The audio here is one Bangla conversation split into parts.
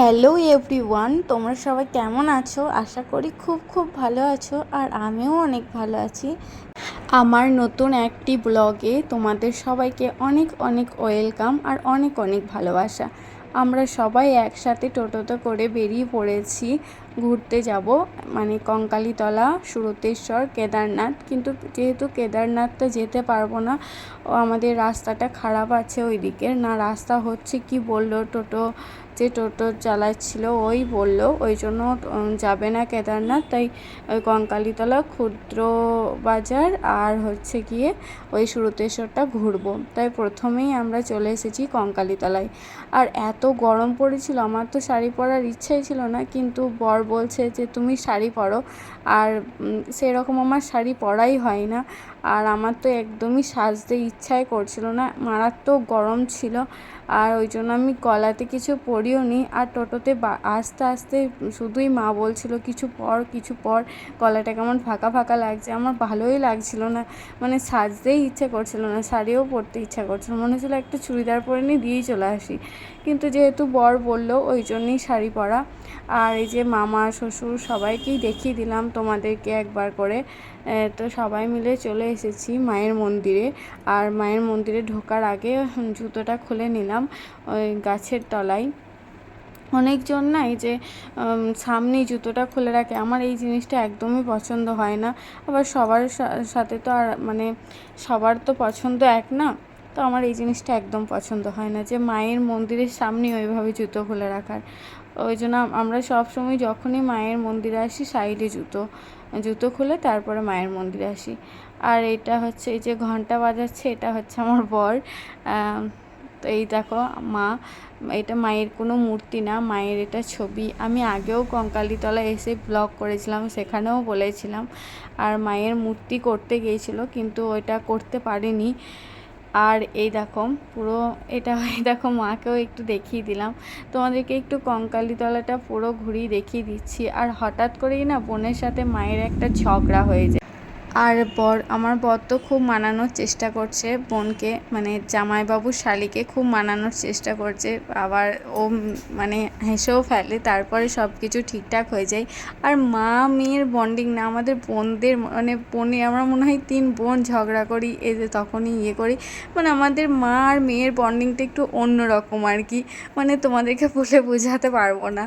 হ্যালো এভরিওয়ান, তোমরা সবাই কেমন আছো? আশা করি খুব খুব ভালো আছো। আর আমিও অনেক ভালো আছি। আমার নতুন একটি ব্লগে তোমাদের সবাইকে অনেক অনেক ওয়েলকাম আর অনেক অনেক ভালোবাসা। আমরা সবাই একসাথে টোটোতে করে বেরিয়ে পড়েছি ঘুরতে যাব, মানে কঙ্কালীতলা, সুরতেশ্বর, কেদারনাথ। কিন্তু যেহেতু কেদারনাথটা যেতে পারবো না, আমাদের রাস্তাটা খারাপ আছে ওই দিকের। না রাস্তা হচ্ছে কি বললো যে টোটো চালাচ্ছিল ওই বলল ওই জন্য যাবে না কেদারনাথ। তাই ওই কঙ্কালীতলা, ক্ষুদ্র বাজার আর হচ্ছে গিয়ে ওই সুরতেশ্বরটা ঘুরবো। তাই প্রথমেই আমরা চলে এসেছি কঙ্কালীতলায়। আর এত গরম পড়েছিল, আমার তো শাড়ি পরার ইচ্ছাই ছিল না, কিন্তু বর বলছে যে তুমি শাড়ি পরো। আর সেরকম আমার শাড়ি পরাই হয় না। আর আমার তো একদমই সাজতে ইচ্ছাই করছিল না, মারাত্মক গরম ছিল। আর ওই জন্য আমি গলাতে কিছু পরিও নি। আর টোটোতে আস্তে আস্তে শুধুই মা বলছিল কিছু পর, গলাটা কেমন ফাঁকা ফাঁকা লাগছে। আমার ভালোই লাগছিল না, মানে সাজতেই ইচ্ছে করছিল না, শাড়িও পরতে ইচ্ছা করছিল, মনে হচ্ছিলো একটা চুড়িদার পরে নিয়ে দিয়েই চলে আসি। কিন্তু যেহেতু বর বললো ওই জন্যই শাড়ি পরা। আর এই যে মামা, শ্বশুর সবাইকেই দেখিয়ে দিলাম তোমাদেরকে একবার করে। তো সবাই মিলে চলে এসেছি মায়ের মন্দিরে। আর মায়ের মন্দিরে ঢোকার আগে জুতোটা খুলে নিলাম ওই গাছের তলায়। অনেকজন না এই যে সামনেই জুতোটা খুলে রাখে, আমার এই জিনিসটা একদমই পছন্দ হয় না। আবার সবার সাথে তো আর মানে সবার তো পছন্দ এক না। তো আমার এই জিনিসটা একদম পছন্দ হয় না যে মায়ের মন্দিরের সামনে ওইভাবে জুতো খুলে রাখার। ওই জন্য আমরা সবসময় যখনই মায়ের মন্দিরে আসি সাইডে জুতো খুলে তারপরে মায়ের মন্দিরে আসি। আর এটা হচ্ছে এই যে ঘন্টা বাজাচ্ছে, এটা হচ্ছে আমার বর। তো এই দেখো মা, এটা মায়ের কোনো মূর্তি না, মায়ের এটা ছবি। আমি আগেও কঙ্কালীতলা এসে ব্লগ করেছিলাম, সেখানেও বলেছিলাম। আর মায়ের মূর্তি করতে গিয়েছিল কিন্তু ওইটা করতে পারিনি। আর এই দেখো পুরো এটা, এই দেখো মাকেও একটু দেখিয়ে দিলাম তোমাদেরকে, একটু কঙ্কালীতলাটা পুরো ঘুরিয়ে দেখিয়ে দিচ্ছি। আর হঠাৎ করেই না বোনের সাথে মায়ের একটা ঝগড়া হয়ে যায়। আর আমার বর তো খুব মানানোর চেষ্টা করছে বোনকে, মানে জামাইবাবুর শালিকে খুব মানানোর চেষ্টা করছে। আবার ও মানে হেসেও ফেলে, তারপরে সব কিছু ঠিকঠাক হয়ে যায়। আর মা মেয়ের বন্ডিং না, আমাদের বোনদের মানে আমরা মনে হয় 3 বোন ঝগড়া করি, এই যে তখনই করি। মানে আমাদের মা আর মেয়ের বন্ডিংটা একটু অন্যরকম আর কি, মানে তোমাদেরকে বলে বোঝাতে পারবো না।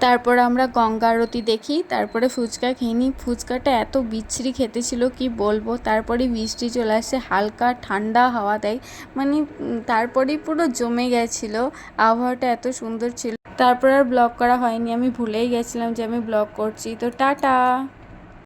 তারপর আমরা গঙ্গা আরতি দেখি, তারপরে ফুচকা খেয়ে নিই। ফুচকাটা এত বিচ্ছিরি খেতে ছিল কি বলবো। তারপরে বৃষ্টি চলে আসে, হালকা ঠান্ডা হাওয়া দেয়, মানে তারপরেই পুরো জমে গেছিলো, আবহাওয়াটা এত সুন্দর ছিল। তারপর আর ব্লগ করা হয়নি, আমি ভুলেই গেছিলাম যে আমি ব্লগ করছি। তো টাটা।